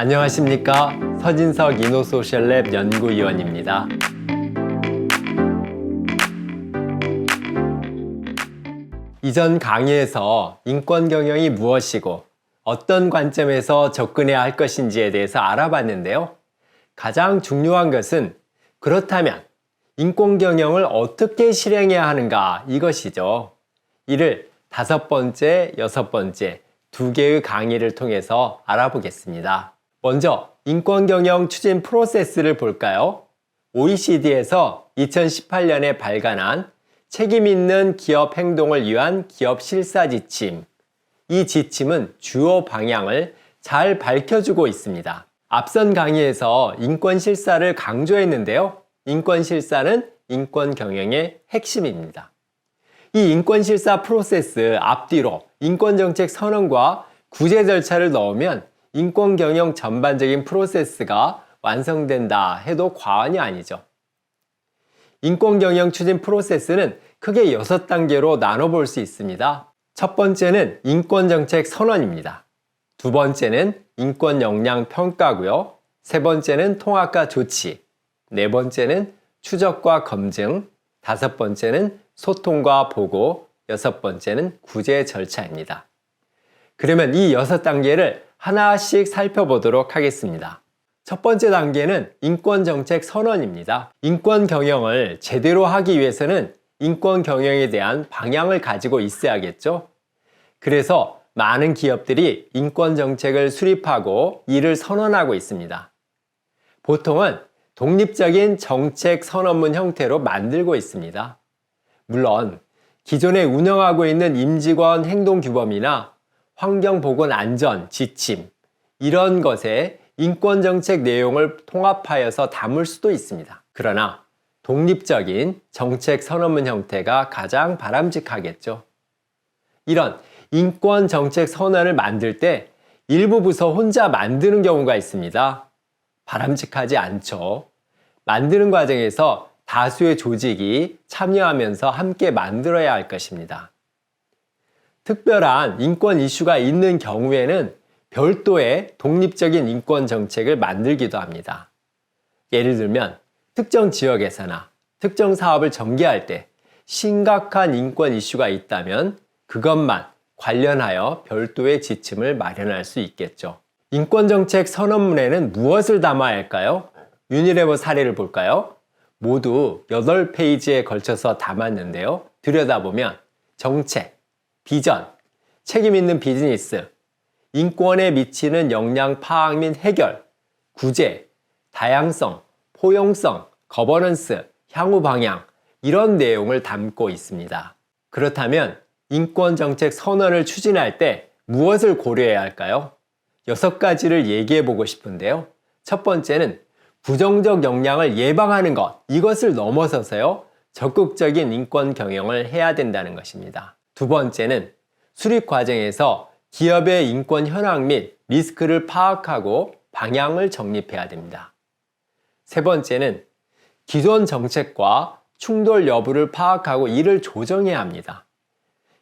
안녕하십니까. 서진석 이노소셜랩 연구위원입니다. 이전 강의에서 인권 경영이 무엇이고 어떤 관점에서 접근해야 할 것인지에 대해서 알아봤는데요. 가장 중요한 것은 그렇다면 인권 경영을 어떻게 실행해야 하는가 이것이죠. 이를 5번째, 6번째 두 개의 강의를 통해서 알아보겠습니다. 먼저 인권 경영 추진 프로세스를 볼까요? OECD에서 2018년에 발간한 책임 있는 기업 행동을 위한 기업 실사 지침. 이 지침은 주요 방향을 잘 밝혀주고 있습니다. 앞선 강의에서 인권 실사를 강조했는데요. 인권 실사는 인권 경영의 핵심입니다. 이 인권 실사 프로세스 앞뒤로 인권 정책 선언과 구제 절차를 넣으면 인권 경영 전반적인 프로세스가 완성된다 해도 과언이 아니죠. 인권 경영 추진 프로세스는 크게 6단계로 나눠볼 수 있습니다. 첫 번째는 인권 정책 선언입니다. 두 번째는 인권 역량 평가고요. 세 번째는 통합과 조치, 네 번째는 추적과 검증, 다섯 번째는 소통과 보고, 여섯 번째는 구제 절차입니다. 그러면 이 6단계를 하나씩 살펴보도록 하겠습니다. 첫 번째 단계는 인권 정책 선언입니다. 인권 경영을 제대로 하기 위해서는 인권 경영에 대한 방향을 가지고 있어야겠죠. 그래서 많은 기업들이 인권 정책을 수립하고 이를 선언하고 있습니다. 보통은 독립적인 정책 선언문 형태로 만들고 있습니다. 물론 기존에 운영하고 있는 임직원 행동규범이나 환경보건안전 지침 이런 것에 인권정책 내용을 통합하여서 담을 수도 있습니다. 그러나 독립적인 정책 선언문 형태가 가장 바람직하겠죠. 이런 인권정책 선언을 만들 때 일부 부서 혼자 만드는 경우가 있습니다. 바람직하지 않죠. 만드는 과정에서 다수의 조직이 참여하면서 함께 만들어야 할 것입니다. 특별한 인권 이슈가 있는 경우에는 별도의 독립적인 인권 정책을 만들기도 합니다. 예를 들면 특정 지역에서나 특정 사업을 전개할 때 심각한 인권 이슈가 있다면 그것만 관련하여 별도의 지침을 마련할 수 있겠죠. 인권정책 선언문에는 무엇을 담아야 할까요? 유니레버 사례를 볼까요? 모두 8페이지에 걸쳐서 담았는데요. 들여다보면 정책, 비전, 책임 있는 비즈니스, 인권에 미치는 영향 파악 및 해결, 구제, 다양성, 포용성, 거버넌스, 향후 방향 이런 내용을 담고 있습니다. 그렇다면 인권정책 선언을 추진할 때 무엇을 고려해야 할까요? 6가지를 얘기해 보고 싶은데요. 첫 번째는 부정적 영향을 예방하는 것, 이것을 넘어서서요, 적극적인 인권 경영을 해야 된다는 것입니다. 두 번째는 수립 과정에서 기업의 인권 현황 및 리스크를 파악하고 방향을 정립해야 됩니다. 세 번째는 기존 정책과 충돌 여부를 파악하고 이를 조정해야 합니다.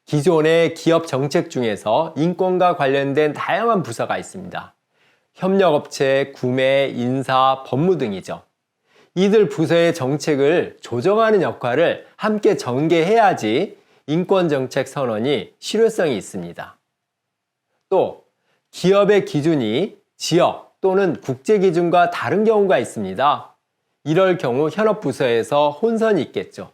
기존의 기업 정책 중에서 인권과 관련된 다양한 부서가 있습니다. 협력업체, 구매, 인사, 법무 등이죠. 이들 부서의 정책을 조정하는 역할을 함께 전개해야지 인권정책 선언이 실효성이 있습니다. 또 기업의 기준이 지역 또는 국제 기준과 다른 경우가 있습니다. 이럴 경우 현업 부서에서 혼선이 있겠죠.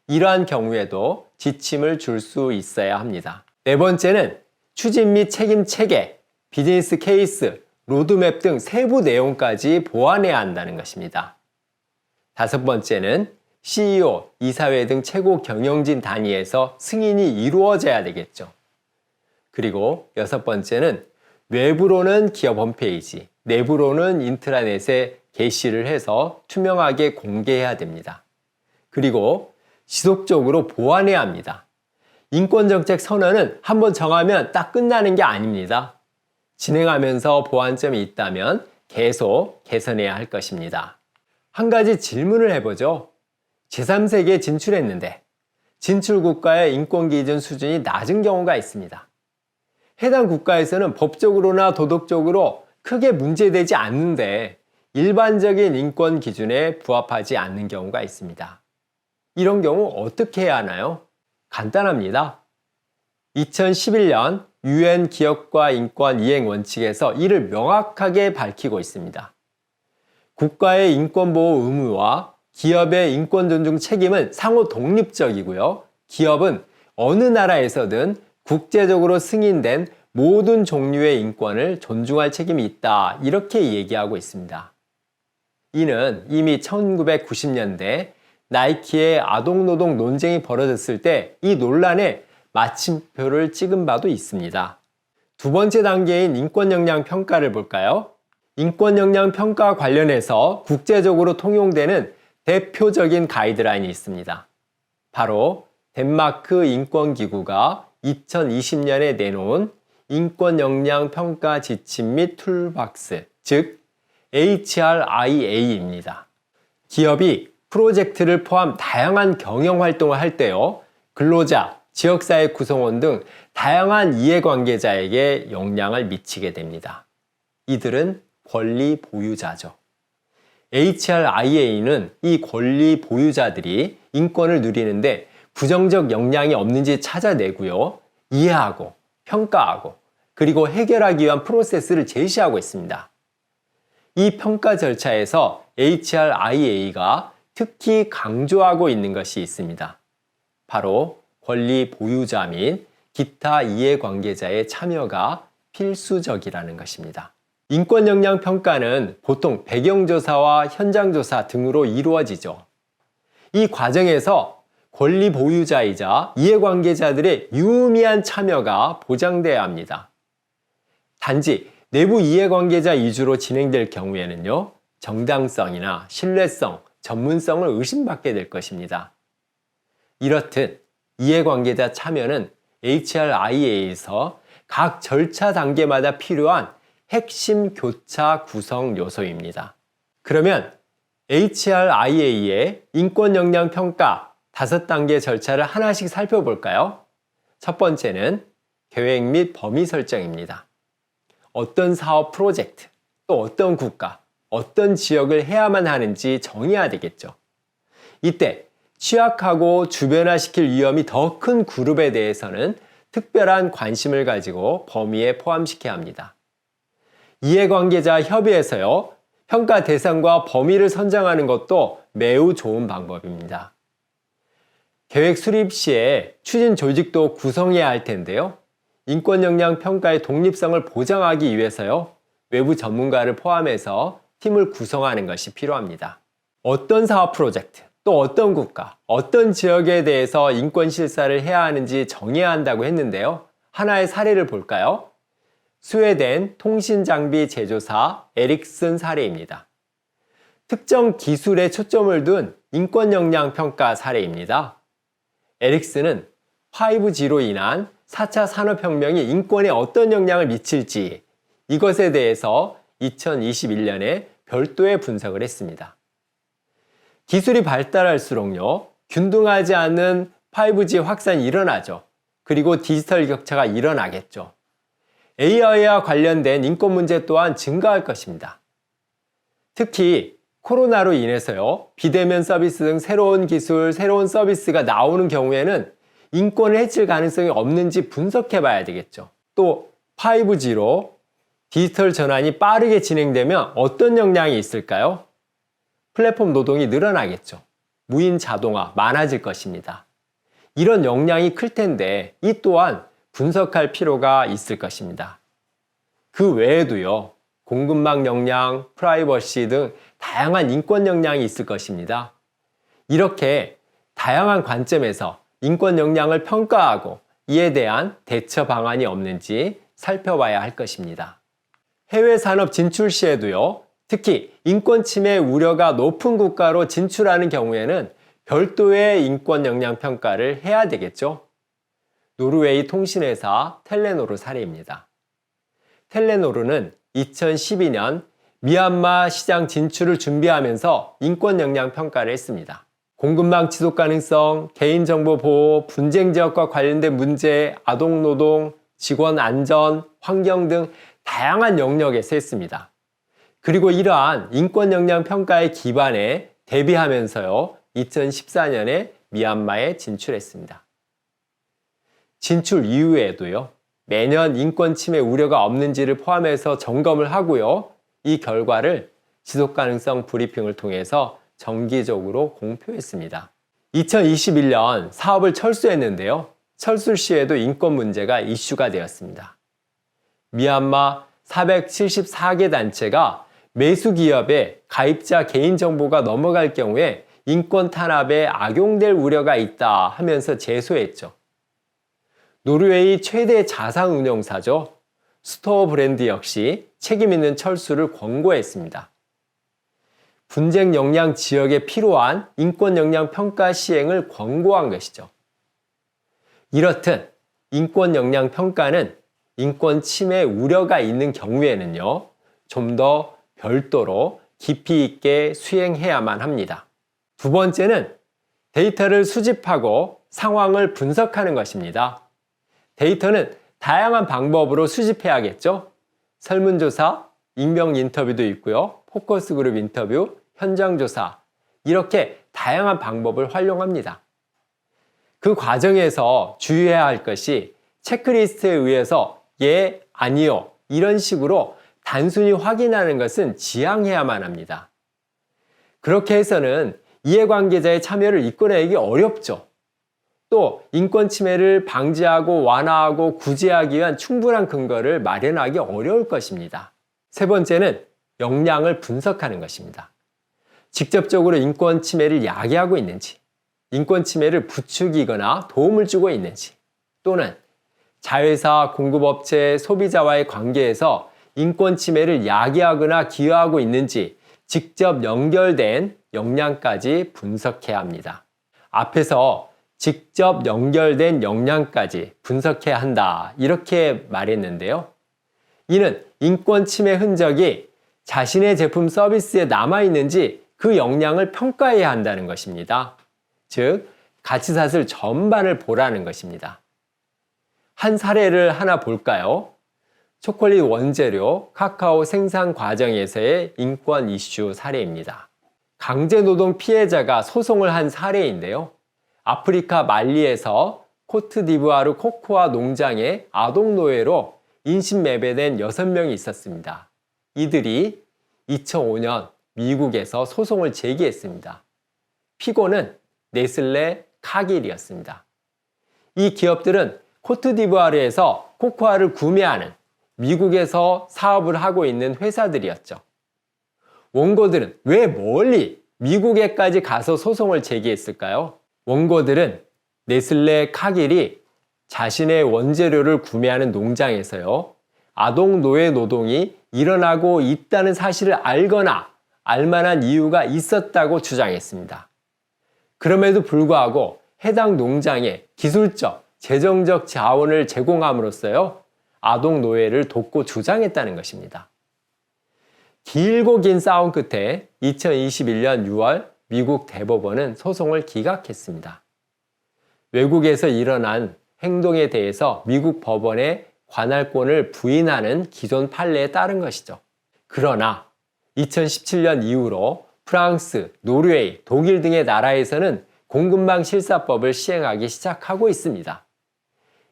이러한 경우에도 지침을 줄 수 있어야 합니다. 네 번째는 추진 및 책임 체계, 비즈니스 케이스, 로드맵 등 세부 내용까지 보완해야 한다는 것입니다. 다섯 번째는 CEO, 이사회 등 최고 경영진 단위에서 승인이 이루어져야 되겠죠. 그리고 여섯 번째는 외부로는 기업 홈페이지, 내부로는 인트라넷에 게시를 해서 투명하게 공개해야 됩니다. 그리고 지속적으로 보완해야 합니다. 인권정책 선언은 한번 정하면 딱 끝나는 게 아닙니다. 진행하면서 보완점이 있다면 계속 개선해야 할 것입니다. 한 가지 질문을 해보죠. 제3세계에 진출했는데 진출 국가의 인권 기준 수준이 낮은 경우가 있습니다. 해당 국가에서는 법적으로나 도덕적으로 크게 문제되지 않는데 일반적인 인권 기준에 부합하지 않는 경우가 있습니다. 이런 경우 어떻게 해야 하나요? 간단합니다. 2011년 UN 기업가 인권 이행 원칙에서 이를 명확하게 밝히고 있습니다. 국가의 인권보호 의무와 기업의 인권 존중 책임은 상호 독립적이고요. 기업은 어느 나라에서든 국제적으로 승인된 모든 종류의 인권을 존중할 책임이 있다. 이렇게 얘기하고 있습니다. 이는 이미 1990년대 나이키의 아동노동 논쟁이 벌어졌을 때 이 논란에 마침표를 찍은 바도 있습니다. 두 번째 단계인 인권 역량 평가를 볼까요? 인권 역량 평가 관련해서 국제적으로 통용되는 대표적인 가이드라인이 있습니다. 바로 덴마크 인권기구가 2020년에 내놓은 인권 역량 평가 지침 및 툴박스, 즉 HRIA입니다. 기업이 프로젝트를 포함 다양한 경영 활동을 할 때요, 근로자, 지역사회 구성원 등 다양한 이해관계자에게 영향을 미치게 됩니다. 이들은 권리 보유자죠. HRIA는 이 권리 보유자들이 인권을 누리는데 부정적 영향이 없는지 찾아내고요, 이해하고 평가하고 그리고 해결하기 위한 프로세스를 제시하고 있습니다. 이 평가 절차에서 HRIA가 특히 강조하고 있는 것이 있습니다. 바로 권리 보유자 및 기타 이해관계자의 참여가 필수적이라는 것입니다. 인권 역량 평가는 보통 배경조사와 현장조사 등으로 이루어지죠. 이 과정에서 권리 보유자이자 이해관계자들의 유의미한 참여가 보장돼야 합니다. 단지 내부 이해관계자 위주로 진행될 경우에는요, 정당성이나 신뢰성, 전문성을 의심받게 될 것입니다. 이렇듯 이해관계자 참여는 HRIA에서 각 절차 단계마다 필요한 핵심 교차 구성 요소입니다. 그러면 HRIA의 인권 역량 평가 5단계 절차를 하나씩 살펴볼까요? 첫 번째는 계획 및 범위 설정입니다. 어떤 사업 프로젝트, 또 어떤 국가, 어떤 지역을 해야만 하는지 정해야 되겠죠. 이때 취약하고 주변화시킬 위험이 더 큰 그룹에 대해서는 특별한 관심을 가지고 범위에 포함시켜야 합니다. 이해관계자 협의에서요, 평가 대상과 범위를 선정하는 것도 매우 좋은 방법입니다. 계획 수립 시에 추진 조직도 구성해야 할 텐데요. 인권 역량 평가의 독립성을 보장하기 위해서요, 외부 전문가를 포함해서 팀을 구성하는 것이 필요합니다. 어떤 사업 프로젝트, 또 어떤 국가, 어떤 지역에 대해서 인권 실사를 해야 하는지 정해야 한다고 했는데요. 하나의 사례를 볼까요? 스웨덴 통신장비 제조사 에릭슨 사례입니다. 특정 기술에 초점을 둔 인권 역량 평가 사례입니다. 에릭슨은 5G로 인한 4차 산업혁명이 인권에 어떤 영향을 미칠지 이것에 대해서 2021년에 별도의 분석을 했습니다. 기술이 발달할수록요, 균등하지 않은 5G 확산이 일어나죠. 그리고 디지털 격차가 일어나겠죠. AI와 관련된 인권 문제 또한 증가할 것입니다. 특히 코로나로 인해서요, 비대면 서비스 등 새로운 기술, 새로운 서비스가 나오는 경우에는 인권을 해칠 가능성이 없는지 분석해 봐야 되겠죠. 또 5G로 디지털 전환이 빠르게 진행되면 어떤 영향이 있을까요? 플랫폼 노동이 늘어나겠죠. 무인 자동화 많아질 것입니다. 이런 영향이 클 텐데 이 또한 분석할 필요가 있을 것입니다. 그 외에도요, 공급망 역량, 프라이버시 등 다양한 인권 역량이 있을 것입니다. 이렇게 다양한 관점에서 인권 역량을 평가하고 이에 대한 대처 방안이 없는지 살펴봐야 할 것입니다. 해외 산업 진출 시에도요, 특히 인권 침해 우려가 높은 국가로 진출하는 경우에는 별도의 인권 역량 평가를 해야 되겠죠. 노르웨이 통신회사 텔레노르 사례입니다. 텔레노르는 2012년 미얀마 시장 진출을 준비하면서 인권 역량 평가를 했습니다. 공급망 지속 가능성, 개인정보 보호, 분쟁 지역과 관련된 문제, 아동노동, 직원 안전, 환경 등 다양한 영역에서 했습니다. 그리고 이러한 인권 역량 평가의 기반에 대비하면서요, 2014년에 미얀마에 진출했습니다. 진출 이후에도요, 매년 인권 침해 우려가 없는지를 포함해서 점검을 하고요, 이 결과를 지속가능성 브리핑을 통해서 정기적으로 공표했습니다. 2021년 사업을 철수했는데요, 철수 시에도 인권 문제가 이슈가 되었습니다. 미얀마 474개 단체가 매수 기업의 가입자 개인정보가 넘어갈 경우에 인권 탄압에 악용될 우려가 있다 하면서 제소했죠. 노르웨이 최대 자산 운용사죠. 스토어 브랜드 역시 책임 있는 철수를 권고했습니다. 분쟁 역량 지역에 필요한 인권 역량 평가 시행을 권고한 것이죠. 이렇듯 인권 역량 평가는 인권 침해 우려가 있는 경우에는요, 좀 더 별도로 깊이 있게 수행해야만 합니다. 두 번째는 데이터를 수집하고 상황을 분석하는 것입니다. 데이터는 다양한 방법으로 수집해야겠죠? 설문조사, 익명 인터뷰도 있고요, 포커스 그룹 인터뷰, 현장 조사, 이렇게 다양한 방법을 활용합니다. 그 과정에서 주의해야 할 것이 체크리스트에 의해서 예, 아니요, 이런 식으로 단순히 확인하는 것은 지양해야만 합니다. 그렇게 해서는 이해관계자의 참여를 이끌어내기 어렵죠. 또 인권 침해를 방지하고 완화하고 구제하기 위한 충분한 근거를 마련하기 어려울 것입니다. 세 번째는 역량을 분석하는 것입니다. 직접적으로 인권 침해를 야기하고 있는지, 인권 침해를 부추기거나 도움을 주고 있는지, 또는 자회사, 공급업체, 소비자와의 관계에서 인권 침해를 야기하거나 기여하고 있는지 직접 연결된 역량까지 분석해야 합니다. 앞에서 직접 연결된 역량까지 분석해야 한다, 이렇게 말했는데요. 이는 인권 침해 흔적이 자신의 제품 서비스에 남아있는지 그 역량을 평가해야 한다는 것입니다. 즉, 가치사슬 전반을 보라는 것입니다. 한 사례를 하나 볼까요? 초콜릿 원재료, 카카오 생산 과정에서의 인권 이슈 사례입니다. 강제노동 피해자가 소송을 한 사례인데요. 아프리카 말리에서 코트디부아르 코코아 농장에 아동노예로 인신매매된 6명이 있었습니다. 이들이 2005년 미국에서 소송을 제기했습니다. 피고는 네슬레, 카길이었습니다. 이 기업들은 코트디부아르에서 코코아를 구매하는 미국에서 사업을 하고 있는 회사들이었죠. 원고들은 왜 멀리 미국에까지 가서 소송을 제기했을까요? 원고들은 네슬레 카길이 자신의 원재료를 구매하는 농장에서요, 아동 노예 노동이 일어나고 있다는 사실을 알거나 알만한 이유가 있었다고 주장했습니다. 그럼에도 불구하고 해당 농장에 기술적, 재정적 자원을 제공함으로써요, 아동 노예를 돕고 주장했다는 것입니다. 길고 긴 싸움 끝에 2021년 6월 미국 대법원은 소송을 기각했습니다. 외국에서 일어난 행동에 대해서 미국 법원에 관할권을 부인하는 기존 판례에 따른 것이죠. 그러나 2017년 이후로 프랑스, 노르웨이, 독일 등의 나라에서는 공급망 실사법을 시행하기 시작하고 있습니다.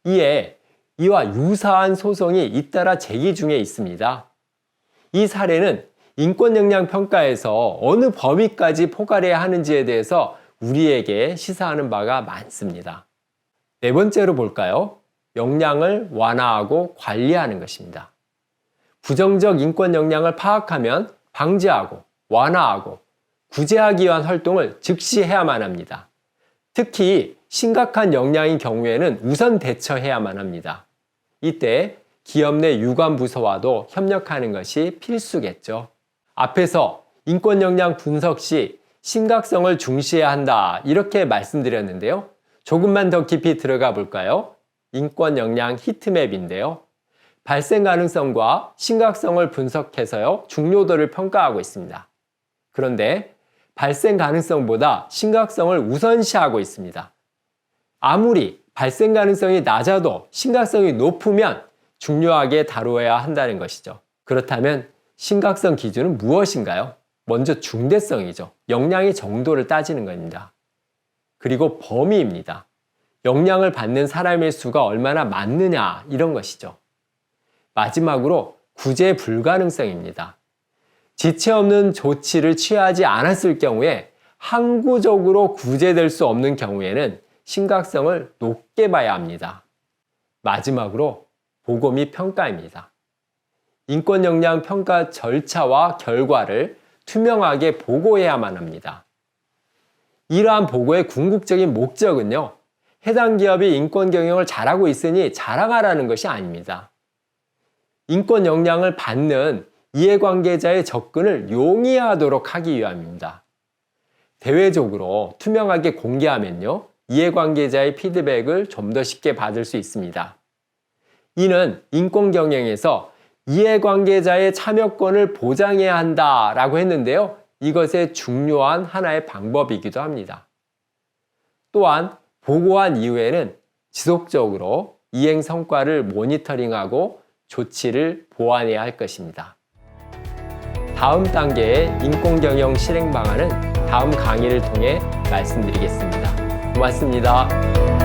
이에 이와 유사한 소송이 잇따라 제기 중에 있습니다. 이 사례는 인권 역량 평가에서 어느 범위까지 포괄해야 하는지에 대해서 우리에게 시사하는 바가 많습니다. 네 번째로 볼까요? 역량을 완화하고 관리하는 것입니다. 부정적 인권 역량을 파악하면 방지하고 완화하고 구제하기 위한 활동을 즉시 해야만 합니다. 특히 심각한 역량인 경우에는 우선 대처해야만 합니다. 이때 기업 내 유관부서와도 협력하는 것이 필수겠죠. 앞에서 인권 역량 분석 시 심각성을 중시해야 한다, 이렇게 말씀드렸는데요. 조금만 더 깊이 들어가 볼까요? 인권 역량 히트맵인데요. 발생 가능성과 심각성을 분석해서요, 중요도를 평가하고 있습니다. 그런데 발생 가능성보다 심각성을 우선시하고 있습니다. 아무리 발생 가능성이 낮아도 심각성이 높으면 중요하게 다루어야 한다는 것이죠. 그렇다면 심각성 기준은 무엇인가요? 먼저 중대성이죠. 영향의 정도를 따지는 겁니다. 그리고 범위입니다. 영향을 받는 사람의 수가 얼마나 많느냐 이런 것이죠. 마지막으로 구제 불가능성입니다. 지체 없는 조치를 취하지 않았을 경우에 항구적으로 구제될 수 없는 경우에는 심각성을 높게 봐야 합니다. 마지막으로 보고 및 평가입니다. 인권 역량 평가 절차와 결과를 투명하게 보고해야만 합니다. 이러한 보고의 궁극적인 목적은요, 해당 기업이 인권 경영을 잘하고 있으니 자랑하라는 것이 아닙니다. 인권 역량을 받는 이해관계자의 접근을 용이하도록 하기 위함입니다. 대외적으로 투명하게 공개하면요, 이해관계자의 피드백을 좀 더 쉽게 받을 수 있습니다. 이는 인권 경영에서 이해관계자의 참여권을 보장해야 한다라고 했는데요. 이것의 중요한 하나의 방법이기도 합니다. 또한 보고한 이후에는 지속적으로 이행 성과를 모니터링하고 조치를 보완해야 할 것입니다. 다음 단계의 인권 경영 실행 방안은 다음 강의를 통해 말씀드리겠습니다. 고맙습니다.